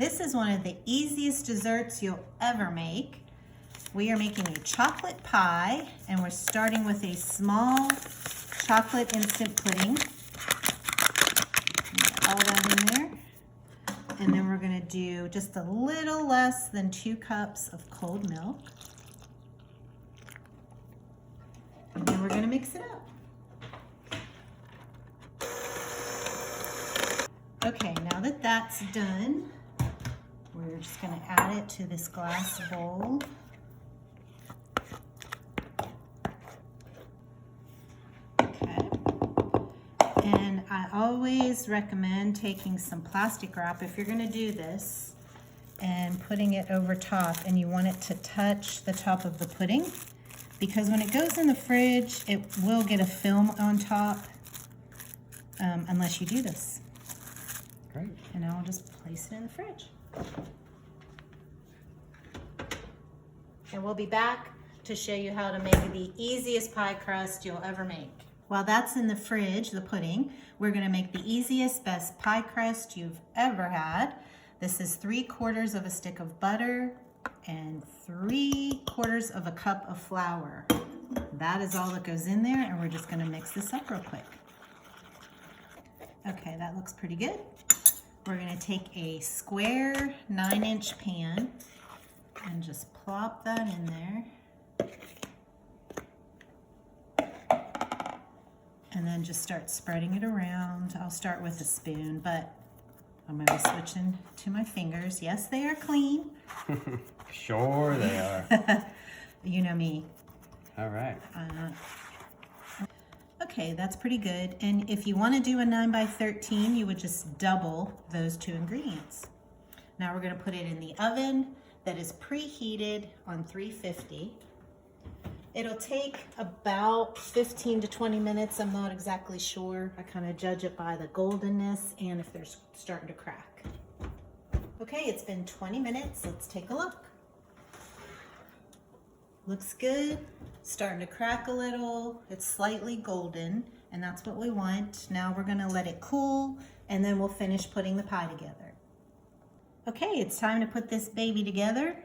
This is one of the easiest desserts you'll ever make. We are making a chocolate pie, and we're starting with a small chocolate instant pudding. All that in there. And then we're gonna do just a little less than 2 cups of cold milk. And then we're gonna mix it up. Okay, now that that's done, we're just gonna add it to this glass bowl. Okay. And I always recommend taking some plastic wrap if you're gonna do this and putting it over top, and you want it to touch the top of the pudding, because when it goes in the fridge, it will get a film on top unless you do this. Great. And I'll just place it in the fridge. And we'll be back to show you how to make the easiest pie crust you'll ever make. While that's in the fridge, the pudding, we're gonna make the easiest, best pie crust you've ever had. This is 3/4 of a stick of butter and 3/4 of a cup of flour. That is all that goes in there, and we're just gonna mix this up real quick. Okay, that looks pretty good. We're gonna take a square 9-inch pan and just plop that in there. And then just start spreading it around. I'll start with a spoon, but I'm gonna be switching to my fingers. Yes, they are clean. Sure they are. You know me. All right. Okay, that's pretty good. And if you want to do a 9x13, you would just double those 2 ingredients. Now we're going to put it in the oven that is preheated on 350. It'll take about 15 to 20 minutes. I'm not exactly sure. I kind of judge it by the goldenness and if they're starting to crack. Okay, it's been 20 minutes. Let's take a look. Looks good. Starting to crack a little. It's slightly golden, and that's what we want. Now we're gonna let it cool, and then we'll finish putting the pie together. Okay, it's time to put this baby together.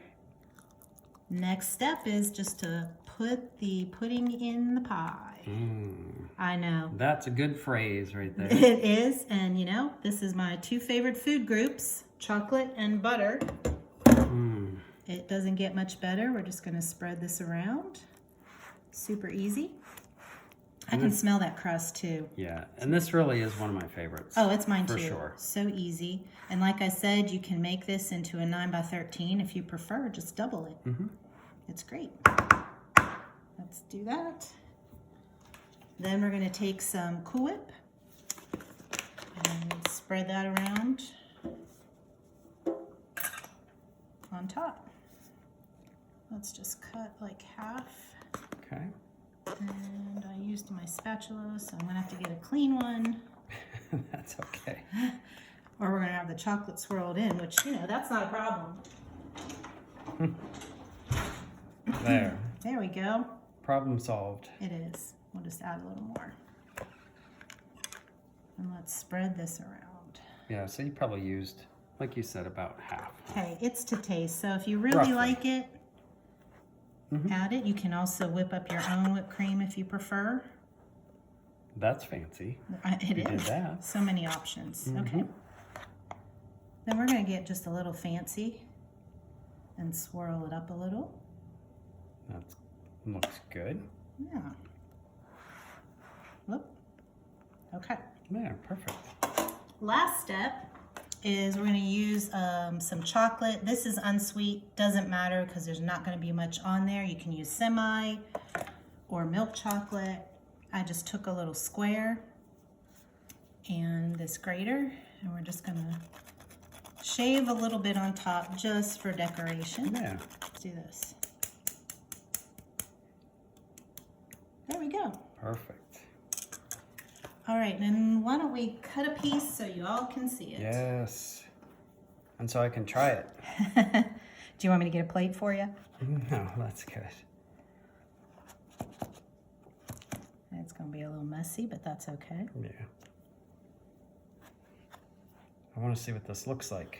Next step is just to put the pudding in the pie. I know. That's a good phrase right there. It is, and you know, this is my 2 favorite food groups, chocolate and butter. It doesn't get much better. We're just gonna spread this around. Super easy. I can smell that crust too. Yeah, and this really is one of my favorites. Oh, it's mine for too. Sure. So easy. And like I said, you can make this into a 9x13 if you prefer. Just double it. It's great. Let's do that. Then we're gonna take some Cool Whip and spread that around on top. Let's just cut like half. Okay. And I used my spatula, so I'm gonna have to get a clean one. That's okay. Or we're gonna have the chocolate swirled in, which, you know, that's not a problem. There. There we go. Problem solved. It is. We'll just add a little more. And let's spread this around. Yeah, so you probably used, like you said, about half. Okay, it's to taste. So if you really Roughly. like it, add it. You can also whip up your own whipped cream if you prefer. That's fancy. It You did is. that. So many options. Okay. Then we're going to get just a little fancy and swirl it up a little. That looks good. Yeah. Whoop. Okay. Yeah, perfect. Last step is we're going to use some chocolate. This is unsweet. Doesn't matter because there's not going to be much on there. You can use semi or milk chocolate. I just took a little square and this grater, and we're just going to shave a little bit on top just for decoration. Yeah. Let's do this. There we go. Perfect. All right, then why don't we cut a piece so you all can see it? Yes. And so I can try it. Do you want me to get a plate for you? No, that's good. It's going to be a little messy, but that's okay. Yeah. I want to see what this looks like.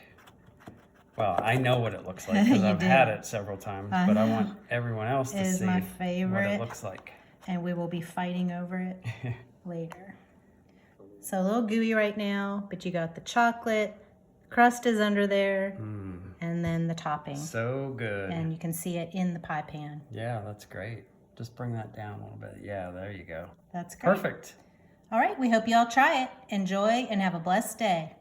Well, I know what it looks like because You I've do. had it several times, but I want everyone else to It is see my what favorite. it looks like. And we will be fighting over it later. So a little gooey right now, but you got the chocolate, crust is under there, and then the topping. So good. And you can see it in the pie pan. Yeah, that's great. Just bring that down a little bit. Yeah, there you go. That's great. Perfect. All right, we hope you all try it. Enjoy and have a blessed day.